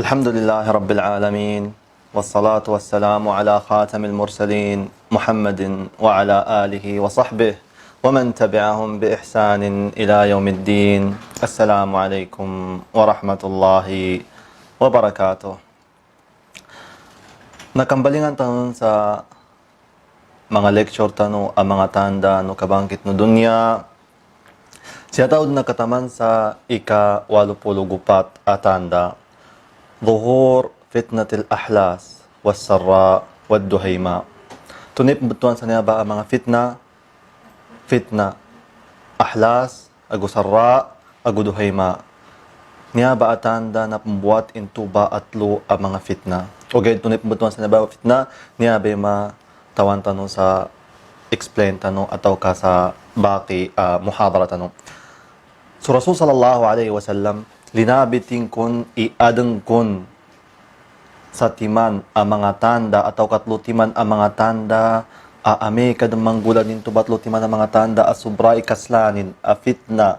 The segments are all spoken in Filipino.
الحمد لله رب العالمين والصلاة والسلام على خاتم المرسلين محمد وعلى آله وصحبه ومن تبعهم بإحسان إلى يوم الدين. السلام عليكم ورحمة الله وبركاته. Nakambalingan tanon sa mga lecture tano ang mga tanda no kabangkit no dunya. Siya taod nakataman sa ika-84 atanda. Dhuhur fitnatil ahlas was-sarra wad-duhayma. Tunip butuan sa niya ba ang mga fitna, ahlas, agu sarra, agu duhayma. Niya ba atanda na pembuat intuba atlo ang mga fitna. Okay, tunip butuan sa niya ba fitna, niya ba matawan tanong sa explain tanong atau ka sa baki muhadara tanong. So Rasul sallallahu alaihi wasallam linabitin kun iadeng kun sa timan ang mga tanda atau katlutiman ang mga tanda ame kadamang gulan ninto batlutiman ang mga tanda asubra ikaslanin fitna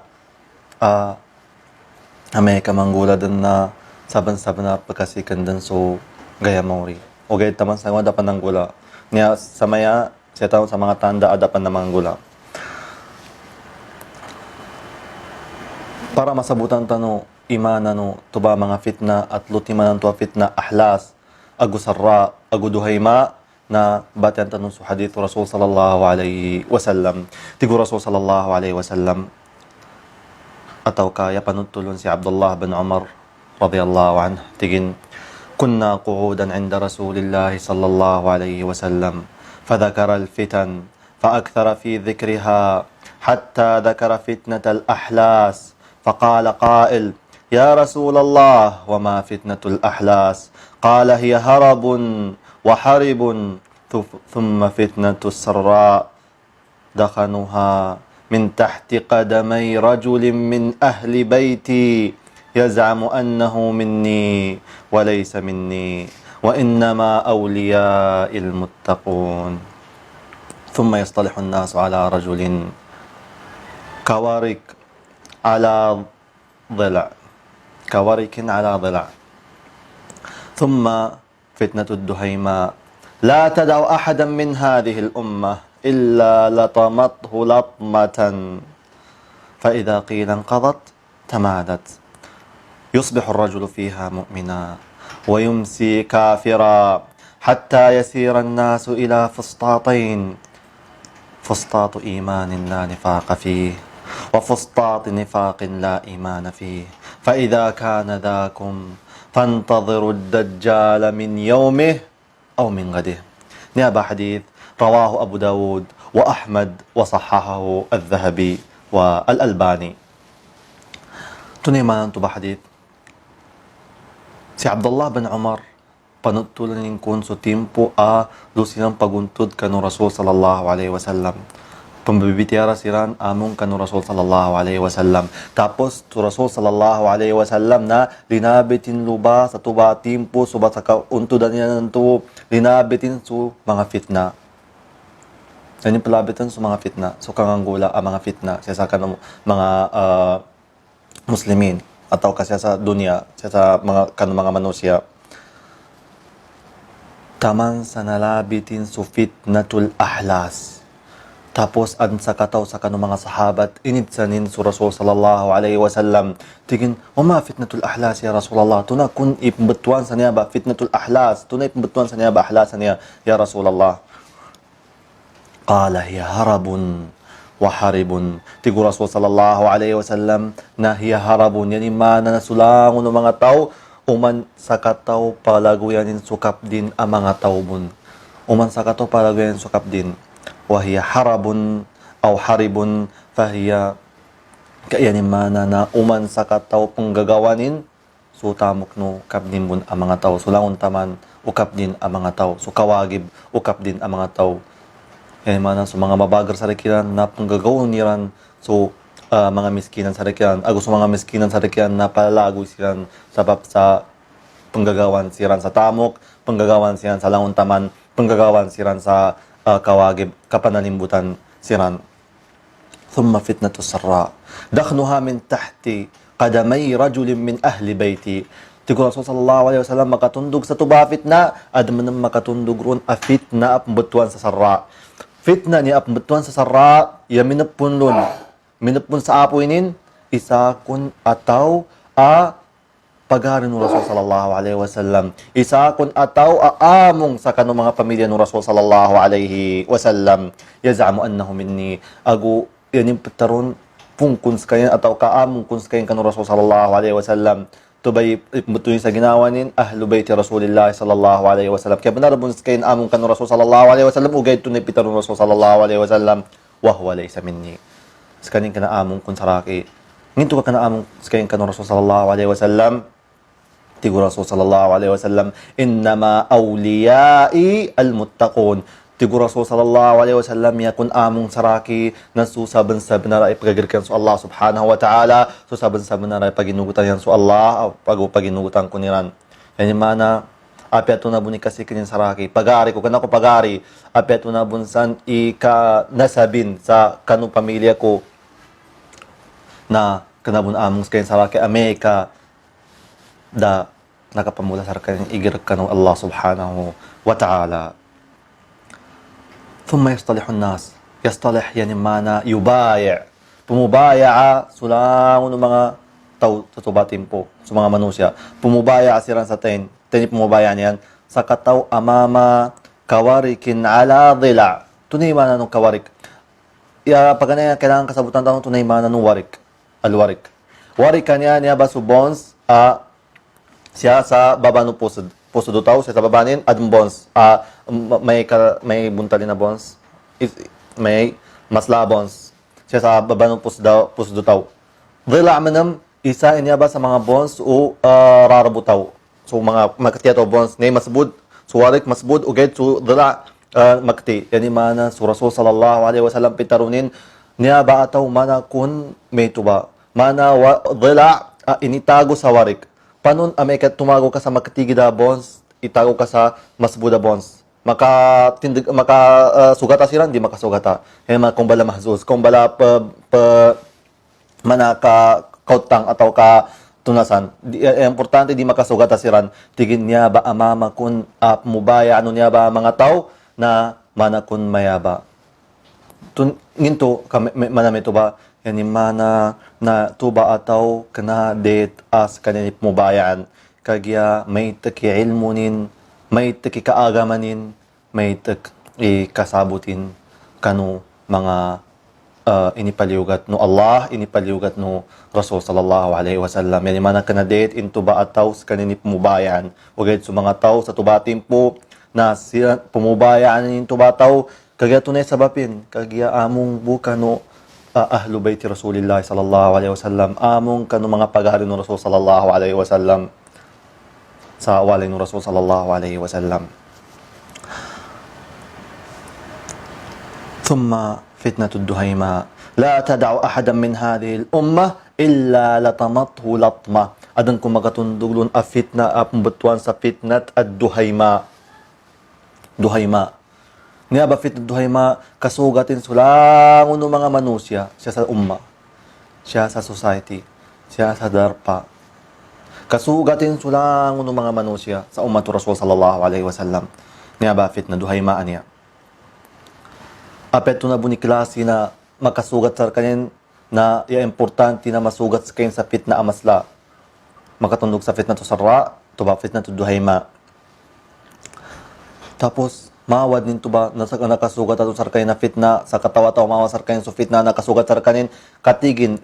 ame kamanggula din na saban-saban na pagkasikan din so gaya mauri o gaya taman sa mga dapan ng gula niya sa maya siya taon sa mga tanda adapan na mga gula para masabutan tano imana no tuba mga fitna at lutiman tuwa fitna ahlas agu sarra agu duhayma na batian tanong sa hadith Rasul sallallahu alaihi wasallam tigo Rasul sallallahu alaihi wasallam atau kaya panutulon si Abdullah bin Umar radhiyallahu anhu tigin kunna qu'udan 'inda Rasulillah sallallahu alaihi wasallam fadhakara al-fitan فأكثر في ذكرها حتى ذكر فتنة الأحلاس فقال قائل يا رسول الله وما فتنة الأحلاس قال هي هرب وحرب ثم فتنة السراء دخنها من تحت قدمي رجل من أهل بيتي يزعم أنه مني وليس مني وإنما أولياء المتقون ثم يصطلح الناس على رجل كوارك على ضلع كورك على ضلع ثم فتنة الدهيماء لا تدع أحدا من هذه الأمة إلا لطمته لطمة فإذا قيل انقضت تمادت يصبح الرجل فيها مؤمنا ويمسي كافرا حتى يسير الناس إلى فسطاطين فسطاط إيمان لا نفاق فيه وفسطاط نفاق لا إيمان فيه فإذا كان ذاكم فانتظروا الدجال من يومه أو من غده. نيابة حديث رواه أبو داود وأحمد وصححه الذهبي والألباني. تنيمان تبا حديث si Abdullah bin Umar panutulan ng kun so timpo lusinang paguntod kanu Rasul sallallahu alaihi wasallam. Pembibitiara siran among kanu Rasul sallallahu alaihi wasallam. Tapos tu Rasul sallallahu alaihi wasallam na linabitin luba sa tuba timpo subat sa kauntudan niya nanto linabitin su mga fitna. Yan yung palabitan su mga fitna. So kanganggula ang mga fitna siya sa kanang mga muslimin atau kasi sa dunya siya sa mga kanang mga manusia. Taman sa nalabitin su fitnatul ahlas. Tapos an sa kataw sa kanong mga sahabat inidsanin su Rasul sallallahu alaihi wasallam tigin wama fitnatul ahlas ya Rasulullah tuna kun ibtuan sa niya ba fitnatul ahlas tuna ibtuan sa niya ba ahlas niya ya Rasulullah qala hiya harabun wa haribun tigo Rasul sallallahu alaihi wasallam na hiya harabun yani mana nasulangon ng mga tao uman sa kataw palaguyanin sukap din ang mga taubon uman sa kataw palaguyanin sukap din وهي حرب أو حرب فهي kaya mana na uman sa kataw panggagawanin so tamok no kapdin bun ang mga tao sulangon taman ukap din ang mga tao so kawagib ukap din ang mga tao kaya mana so mga mabagar sa rikiran na panggagawon niran so mga miskinan sa rikiran agus mga miskinan sa rikiran na palalago silan sabab sa panggagawan siran sa tamok panggagawan siran sa langon taman panggagawan siran sa kawagib kapananimbutan siran ثم فتنة السراء دخنها من تحت قدمي رجل من أهل بيتي Tigo Rasul sallallahu alaihi wasallam makatundog sa tuba fitna, adman makatundog ron a fitna apembetuan sa sarra. Fitna ni apembetuan sa sarra, ya minapun lon. Minapun sa apo inin, isa kun ataw a pagarin ng Rasul sallallahu alaihi wasallam. Isa kun ataw aamong sa kanong mga pamilya ng Rasul sallallahu alaihi wasallam. Yaz'amu annahu minni. Ago yanin pataron pungkun kayan ataw kaamong kun kayan kanong Rasul sallallahu alaihi wasallam. Tubay betul sa ginawa nin ahlu baiti Rasulillah sallallahu alaihi wasallam. Kaya benar bun kayan among kanong Rasul sallallahu alaihi wasallam ugay tunay pitaron Rasul sallallahu alaihi wasallam wa huwa laysa minni. Skaning kana among kun saraki. Nginto ka kana among kayan kanong Rasul sallallahu alaihi wasallam. Tigo Rasul sallallahu alaihi wasallam, innama awliyai almuttaqun. Tigo Rasul sallallahu alaihi wasallam yakun among saraki na susaban-saban na ipagagirkan sa Allah subhanahu wa ta'ala, susaban-saban na paginugutan yan sa Allah, paginugutan ko niran. Yan yung mana, apiato na buni kasi kanyang saraki. Pagari ko, kanako pagari, apiato na bunsan ika nasabin sa kanong pamilya ko na kanabun among sa kanyang saraki, Amerika, da nakapamula sa kanyang igir ka ng Allah subhanahu wa ta'ala. Thumma yastalihun nas. Yastalih yan yung mana yubaya'. Pumubaya' sulang ng mga tao sa tubatin po, sa mga manusya. Pumubaya' siran sa ten. Ten pumubaya' niyan. Sa kataw amama kawarikin ala dhila. Tunay mana nung kawarik. Pag ganyan, kailangan kasabutan tanong tunay mana nung warik. Alwarik. Warik kanya niya ba subons siya sa baba ng puso do tao, siya sa baba nin adm bons. May buntalin na bons. May masla bons. Siya sa baba ng puso do tao. Dhila manam isa niya ba sa mga bons o rarabutaw. So mga makatiyato bons nay masbud, suwarik masbud ugay so dhila makti. Yani mana su Rasul sallallahu alaihi wasallam pitarunin niya ba ataw mana kun may tuba. Mana dhila initago sa warik. Panon Amerika tumago ka sa makatigida bonds, itago ka sa masbuda bonds. Sugata siran, di makasugata. Kaya kumbala mahzus, kumbala manaka kautang atau ka tunasan. Importante di makasugata siran. Tigin niya ba amama kun mubaya, ano niya ba mga tao na mana kun mayaba. Nginto, manami to ba? Yan mana na tuba ataw kana det as kanip mubayaan kagya may taki ilmunin may taki kaagamanin may taki kasabutin kanu mga inipaliugat no Allah inipaliugat no Rasul sallallahu alaihi wasallam yan mana kana det in tuba ataw kanip mubayaan ugay sa mga taw sa tubatin po na sila pumubayaan in tuba taw kagya tunay sabapin kagya among bukano ahlu baiti Rasulillah sallallahu alaihi wasallam among kanu mga pagari ng Rasul sallallahu alaihi wasallam sa walay ng Rasul sallallahu alaihi wasallam. Thumma fitnatud duhayma la tad'u ahadan min hadhihi al-ummah illa latamathu latma. Adan kung magatundulon a fitna apumbetuan sa fitnat ad-duhayma. Duhayma. Niya ba fit duhayma kasugatin sulang uno mga manusya siya sa umma, siya sa society, siya sa darpa. Kasugatin sulang uno mga manusya sa umma to Rasul sallallahu alaihi wasallam. Niya ba fit na duhayma niya. Apeto na buni klase na makasugat sa kanin na importante na masugat sa kanin sa fit na amasla. Makatundog sa fit na to sarra, to ba fit na to duhayma. Tapos mawad ninto ba nakasugat ato sarkanin na fitna sa katawa-tawa mawa sarkanin so fitna nakasugat sarkanin katigin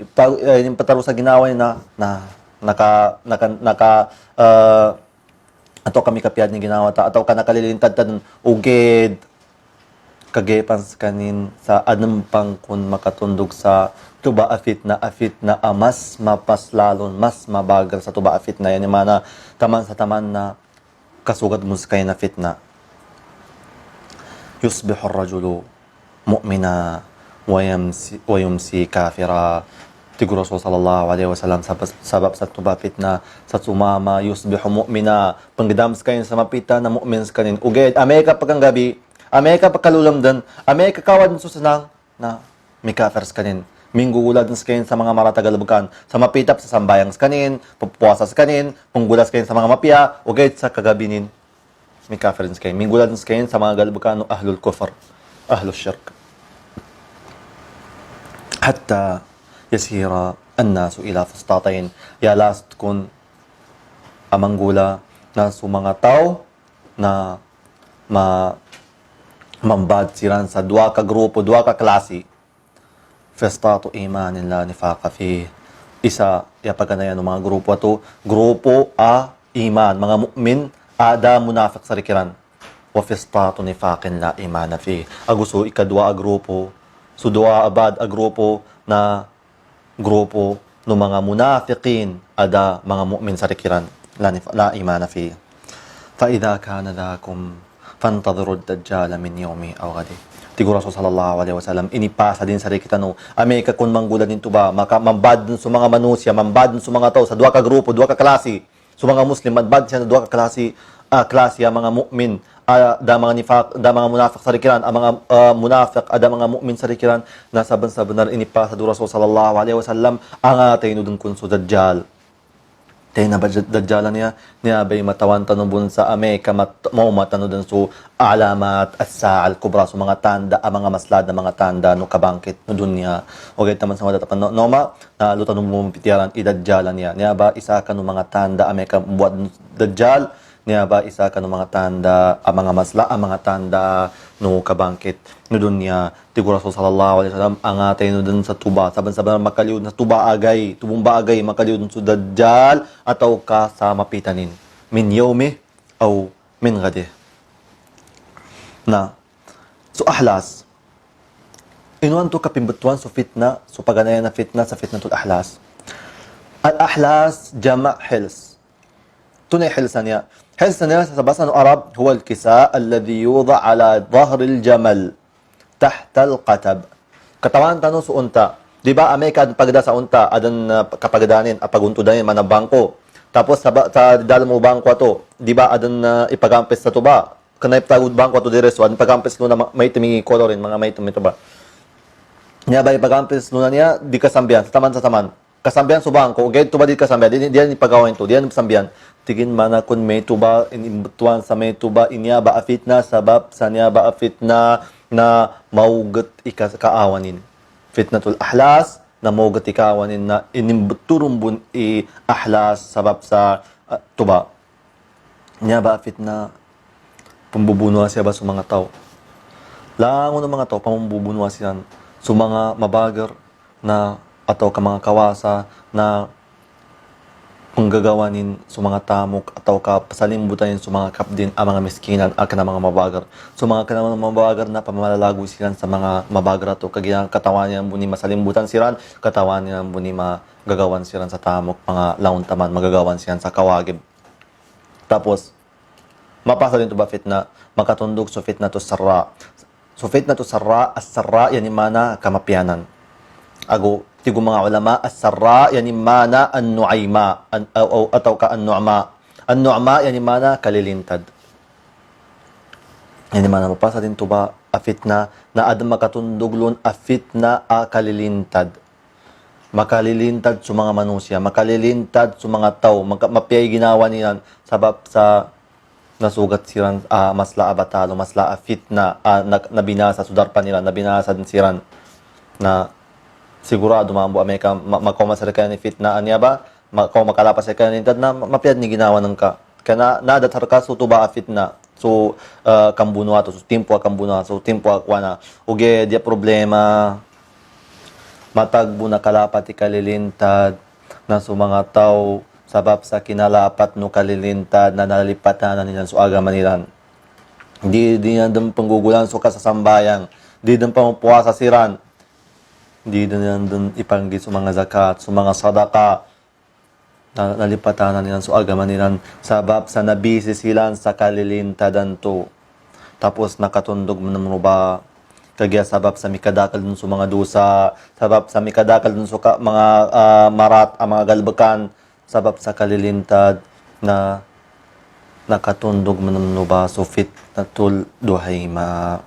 pataro sa ginawa na ato kami kapiad ni ginawa ta ataw ka nakalilintad tan uged kagepans kanin sa anam pang kun makatundog sa tuba afit na mas mapaslalon mas mabagal sa tuba afit na yan mana taman sa taman na kasugat mo sa kayo na fitna. يصبح الرجل مؤمنا ويمسي كافرا. Tigur Rasul sallallahu alaihi wasallam sabab sa tuba fitna sa sumama yusbihu mu'mina pangdams kayo sa mapita na mu'min kanin uged Amerika pagkang gabi Amerika pagkalulamdan Amerika kawad so sanang na may kafers kanin Minggugulad kanin sa mga maratagalbukan. Sa mapitap sa sambayang kanin, pupuwasa kanin, punggulas kanin sa mga mapya, o gayet sa kagabinin. May kafirin kanin. Minggulad kanin sa mga galbukan o ahlul kufar, ahlul shirk. Hatta yasira annasu ila fustatayin. Ya last kun amanggula na sa mga tao na mambad siran sa dua ka grupo, dua ka klase. Festatu imanin la nifaqa fi. Isa, yapaganayan ng mga grupo ato. Grupo a iman. Mga mu'min, ada munafiq sa rikiran. Wa festatu nifaqin la imana fi. Aguso, ikadwa a grupo. So, dua abad a grupo na grupo ng mga munafiqin. Ada mga mu'min sa rikiran. La imana fi. فإذا كان ذاكم فانتظروا الدجال من يومي أو غدي. Tigo Rasul sallallahu alaihi wasallam inipasa din sa kita no Amerika kun manggula din tuba maka mambad sa mga manusya, mambad sa mga tao sa duha ka grupo, duha ka klase. Sa mga Muslim mambad siya sa duha ka klase, klase mga mu'min, da mga nifaq, da mga munafiq sa rikiran, ang mga munafiq, ada mga mu'min sa rikiran na saban-saban na inipasa do Rasul sallallahu alaihi wasallam ang atay no dun kun sa dajjal. Tayo na ba dajjalan niya bay matawan tanong sa Amerika mau matano dun so alamat at sa'al kubra so mga tanda mga maslad na mga tanda no kabangkit no dunya o gayt naman sa mga datapan noma na lutan mo pitiaran idajjalan niya ba isa ka no mga tanda Amerika buat dajjal niya ba isa ka no mga tanda mga masla mga tanda no kabangkit no dunya tigo Rasul sallallahu alaihi wasallam ang atay no dun sa tuba saban-saban makaliud na tuba agay tubong bagay makaliud sa dajjal ataw ka sa mapitanin min yawmi aw min ghadi na so ahlas inuan to kapimbutuan so fitna so paganayan na fitna sa fitnatul ahlas al ahlas jama' hils tunay hilsan niya hilsan niya sa basan Arab huwa al kisa alladhi yuda ala dhahr al jamal tahta al qatab katawan tanong sa unta di ba Amerika pagda sa unta adan kapagdanin apaguntudanin man bangko tapos sa dala mo bangko ato di ba adan ipagampes sa tuba kanay pagud bangko ato dire so adan pagampes no na may timi kolorin mga may timi tuba niya ba ipagampes no na niya di kasambian sa taman kasambian sa bangko gayud tuba di kasambian di pagawain to di sambian tigin mana kun may tuba inimbutuan sa may tuba inya ba afitna sabab sa niya ba afitna na maugat kaawanin fitnatul ahlas na maugat ikawanin na inimbuturumbun ahlas sabab sa tuba niya ba fitna pambubunuha siya ba sa mga tao langon ng mga tao pambubunuha siya sa mga mabagar na ataw ka mga kawasa na panggagawanin sa mga tamok ataw ka pasalimbutanin sa mga kapdin ang mga miskinan ang mga mabagar. So mga kanang mabagar na pamamalalago sila sa mga mabagar ato kagiyang katawan niya muni masalimbutan siran, katawan niya muni magagawan siran sa tamok, mga laon taman magagawan siyan sa kawagib. Tapos mapasa din to ba fitna makatundog so fitna to sarra. So fitna to sarra, as-sarra yan mana kamapyanan. Ago tigo mga ulama as-sarra yani mana an-nu'ayma ataw ka an-nu'ma yani mana kalilintad yani mana mapasa din to ba a fitna na adam makatundog lon a fitna a kalilintad makalilintad sa mga manusya makalilintad sa mga tao mapiyay ginawa niyan sabab sa nasugat siran masla abatalo masla a fitna nabinasa sudar pa nila nabinasa din siran na sigurado mambo Amerika makomasar ka ni fitna anya ba makalapas ka ni na mapiyad ni ginawa ng ka kana nadatar ka so tuba fitna so kambuno ato so tempo kambuno so tempo akwana uge dia problema matagbo na kalapat ikalilintad na so mga tao sabab sa kinalapat no kalilintad na nalipatan na nila so aga manilan di yan panggugulan so kasasambayang di din pamupuasa siran di doon ipanggit sa mga zakat, sa mga sadaka, nalipatan na nilan so agaman nilan sabab sa nabisi silan sa kalilintadan to. Tapos nakatundog mo naman ba kagaya sabab sa mikadakal dun sa mga dusa, sabab sa mikadakal dun sa mga marat, mga galbakan, sabab sa kalilintad na nakatundog mo naman ba so fit na tul duhayma.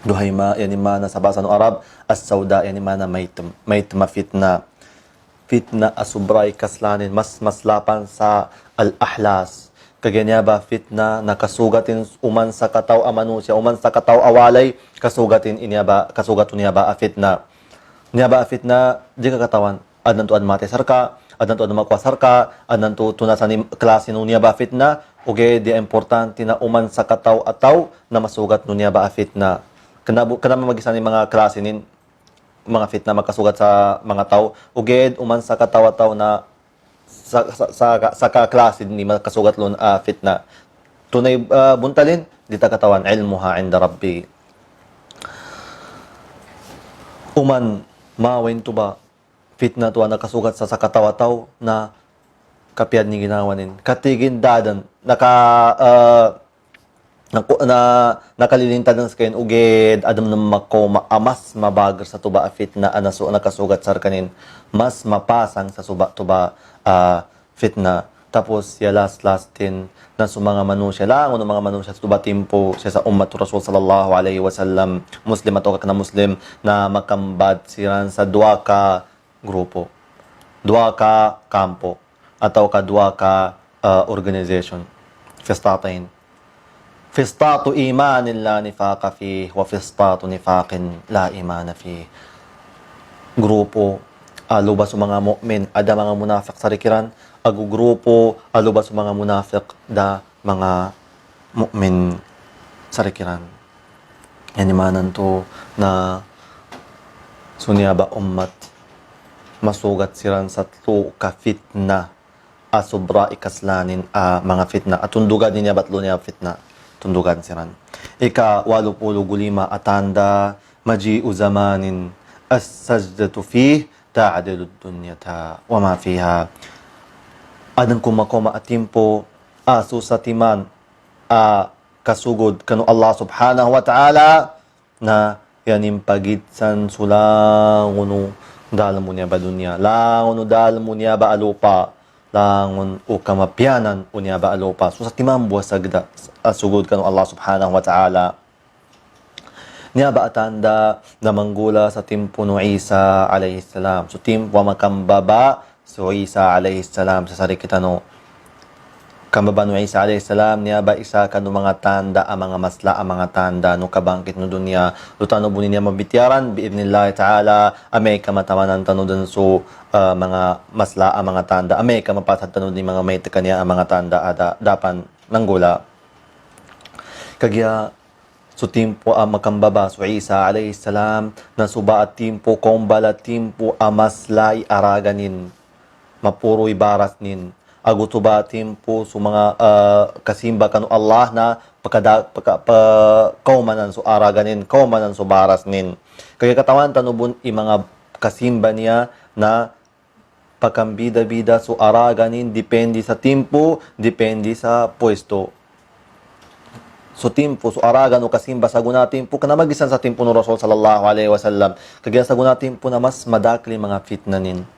duhayma yani mana sa bahasa ng Arab, as-sauda yani mana maytma fitna. Fitna asubray kaslanin mas maslapan sa al-ahlas. Kaganya ba fitna nakasugatin uman sa kataw amanusia, uman sa kataw awalay, kasugatin inyaba, kasugatun niya ba a fitna. Niya ba a fitna, di ka katawan, adnan to admate sarka, adnan to admakwa sarka, adnan to tunasan klase nun niya ba fitna, uge di importante na uman sa kataw ataw na masugat nun niya ba a fitna. Kanama magisan ni mga klase nin, mga fitna magkasugat sa mga tao, uge uman sa kataw-ataw na sa kaklase ni makasugat lon fitna. Tunay buntalin, di ta katawan, ilmuha inda Rabbi. Uman, mawain to ba, fitna to nakasugat sa katawa-taw na kapiyad ni ginawanin. Katigin dadan, nakalilintan sa kain uged adam na makoma amas mabagar sa tuba fitna anaso nakasugat sa kanin mas mapasang sa suba tuba fitna. Tapos ya last din na sa mga manusya lang mga manusya sa tuba timpo siya sa ummat Rasul sallallahu alaihi wasallam muslim ato ka na muslim na makambad siran sa dua ka grupo, dua ka kampo atau ka dua ka organization. Fistatain Fistatu imanin la nifaqa fih wa fistatu nifaqin la imana fih. Grupo aluba sa mga mu'min ada mga munafiq sa rikiran, agu grupo aluba sa mga munafiq da mga mu'min sa rikiran. Yan imanan to na sunya ba ummat masugat siran sa tlo ka fitna asubra ikaslanin mga fitna atundugan niya batlo niya fitna tundugan siran. Ika 85 atanda maji'u zamanin as-sajdatu fih ta'adilu dunyata wa ma fiha. Adan kumakoma atimpo aso sa timan kasugod kanu Allah subhanahu wa ta'ala na yanim pagitsan sulanguno dalam mo niya ba dunya languno dalam mo niya ba alupa langon o kamapyanan o niya ba alopa. So sa timang buwas sagda sugod kanu Allah subhanahu wa ta'ala. Niya ba atanda na manggula sa timpo no Isa alayhi salam. So timpo makambaba so Isa alayhi salam sa sarikita no kambaba no Isa alayhi salam niya ba isa kanu mga tanda ang mga masla ang mga tanda no kabangkit no dunya lutano bunin niya mabityaran biidnillah ta'ala amay kamatamanan tano dun so mga masla ang mga tanda amay kamapatad tano ni mga may kanya ang mga tanda ada dapan nanggula kagya so timpo ang makambaba so Isa alayhi salam na suba at timpo kombala timpo amasla iaraganin mapuroy baras nin agutuba timpo so mga kasimba kanu Allah na kaumanan so araganin kaumanan so baras nin kaya katawan tanubon i mga kasimba niya na pakambida-bida so araganin depende sa timpo depende sa pwesto so timpo so aragan o kasimba sa guna timpo kana magisan sa timpo no Rasul sallallahu alaihi wasallam kaya sa guna timpo na mas madakli mga fitnanin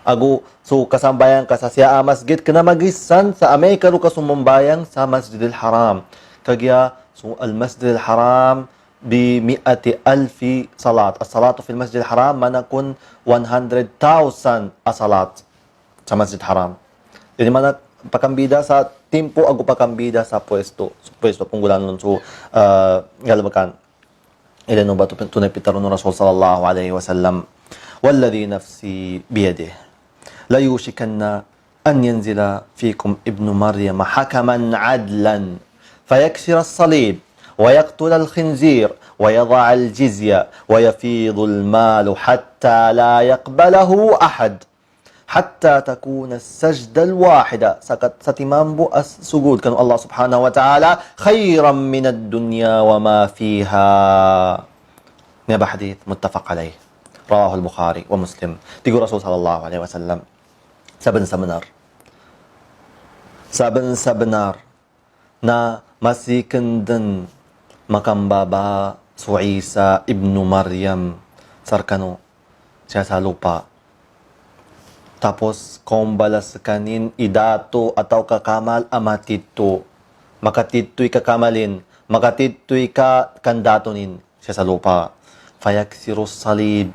agu so kasambayan ka sa siya masjid kana magisan sa amay karu ka sumumbayang sa Masjidil Haram kagya so al Masjidil Haram bi 100,000 salat as-salatu fil Masjidil Haram manakun 100,000 as-salat sa Masjidil Haram ini mana pakambida sa timpo agu pakambida sa pwesto punggulan nun so galabakan ilan no ba tunay pitaron ng Rasul sallallahu alaihi wasallam walladhi nafsi biyadihi لا يوشكن أن ينزل فيكم ابن مريم حكما عدلا فيكسر الصليب ويقتل الخنزير ويضع الجزية ويفيض المال حتى لا يقبله أحد حتى تكون السجدة الواحدة ستمامبو السجود كان الله سبحانه وتعالى خيرا من الدنيا وما فيها. نبا حديث متفق عليه رواه البخاري ومسلم. تقول رسول صلى الله عليه وسلم saben sebenar na masikendan makambaba su Isa ibnu Maryam sarkano siya sa lupa tapos kombalas kanin idato ataw kakamal amatito makatito'y kakamalin makatito'y ka kandatonin siya sa lupa. Fayaksiru salib,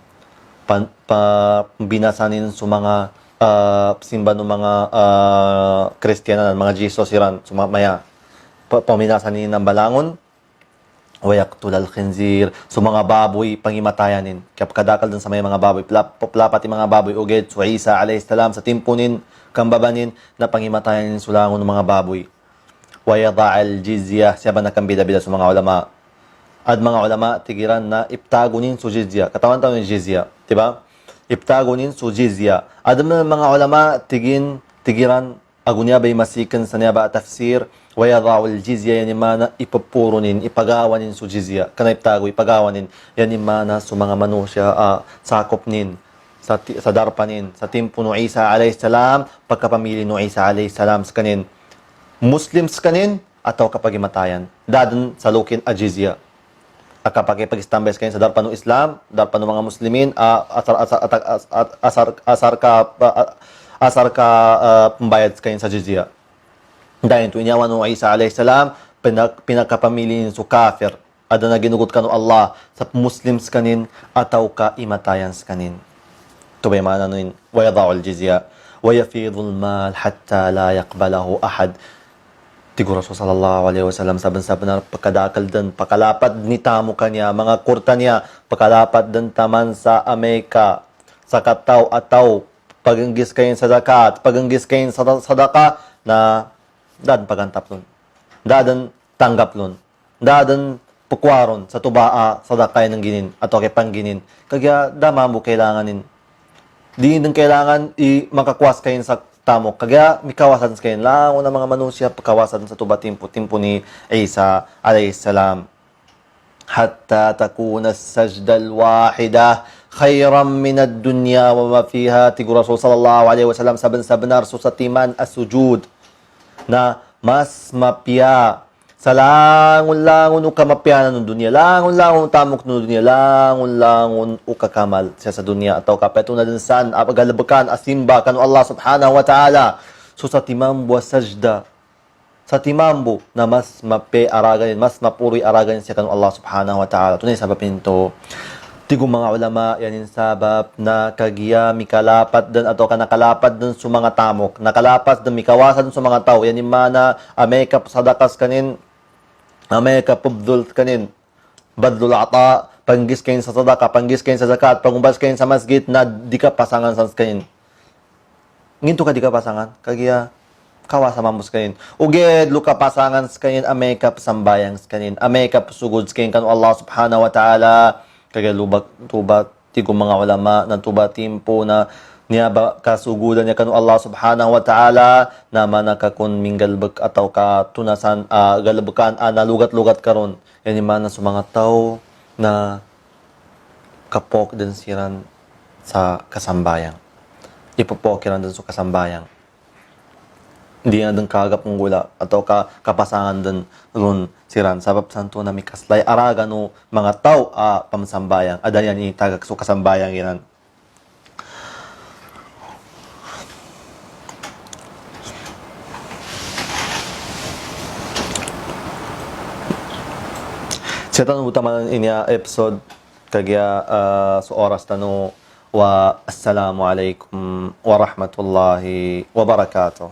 binasanin sa mga simba ng mga Kristyanan, mga Jesus iran, sumamaya. Paminasanin ng balangon, wayaktulal khinzir, so mga baboy, pangimatayanin. Kaya kadakal dun sa may mga baboy, plapati mga baboy, uged, so Isa alayhisalam, sa timpunin, kambabanin, na pangimatayanin sulangon ng mga baboy. Wayada'al jizya, siya ba nakambida-bida sa mga ulama? At mga ulama, tigiran na iptagunin su jizya. Katawan-tawan yung jizya, diba? Iptagunin su jizya. At mga ulama, tigiran, agunya ba'y masikan sa niya ba tafsir, wayada'al jizya, yan yung mana ipapurunin, ipagawanin su jizya. Kana iptago, ipagawanin, yan yung mana su mga manusya, sakopnin, sa darpanin, sa timpo no Isa alayhisalam, pagkapamili no Isa alayhisalam sa kanin. Muslims kanin, ataw kapag imatayan. Dadun sa lukin a jizya. Kapag ipag-istambay kayo sa darpan ng Islam, darpan ng mga Muslimin, asar ka pambayad kayo sa jizya. Dahil ito inyawan ng Isa alayhisalam, pinakapamili sa kafir. Ada na ginugot ka ng Allah sa Muslims kanin, ataw ka imatayan sa kanin. Ito ba yung maana nun? Wayada'ul jizya. Wayafidul mal hatta la yakbalahu ahad. Tigo Rasul sallallahu alaihi wasallam saban-saban na pagkadakal dan pakalapad ni tamo kanya mga kurta niya pakalapad dan taman sa Amerika sa kataw ataw paganggis kayin sa zakat paganggis kayin sa sadaka na dadan pagantap nun dadan tanggap nun dadan pukwaron sa tubaa sadaka ng ginin ato kay pangginin kagya dama mo kailanganin di nang kailangan makakwas kayin sa tamo kagaya mikawasan sa kayo lang ng mga manusya pagkawasan sa tuba timpo ni Isa alayhisalam hatta takuna sajdal wahida khayran min ad-dunya wa ma fiha tigu Rasul sallallahu alaihi wasallam saban-sabanar sa timan as-sujud na mas mapya sa langon-langon o kamapyanan ng dunya langon-langon tamok ng dunya langon-langon o kakamal siya sa dunya ataw kapeto na din saan apagalabakan asimba kanu Allah subhanahu wa ta'ala so sa timambo sajda sa timambo na mas mape araganin mas mapuri araganin siya kanu Allah subhanahu wa ta'ala tunay sabab nito tigong mga ulama yanin sabab na kagiya mikalapat din ato ka nakalapat din sa mga tamok nakalapat din mikawasan sa mga tao yanin mana amekap sadakas kanin Amerika pubdul kanin, badlul ata, panggis kain sa sadaka, panggis kain sa zakat, pangumbas kain sa masjid na di ka pasangan sa kanin. Nginto ka di ka pasangan, kagiya kawasa mambus kanin. Uged, luka pasangan sa kanin, Amerika pasambayang sa kanin, Amerika pasugod sa kanin kanu Allah subhanahu wa ta'ala. Kaya lubak, tuba, tigong mga ulama, na tuba timpo na niya ba kasugudan niya kanu Allah subhanahu wa ta'ala na manakakun minggalbag ataw ka tunasan galbakan nalugat-lugat karon yan man sa mga tao na kapok din siran sa kasambayang ipopokiran din sa kasambayang hindi na din kagap ng gula ataw ka kapasangan din ron siran sabab santo na mikaslay araga no mga tao pamsambayang adayan itagak sa kasambayang yan. Sa tanong utaman inya episode kagya sa oras tano wa assalamu alaikum wa rahmatullahi wa barakatuh.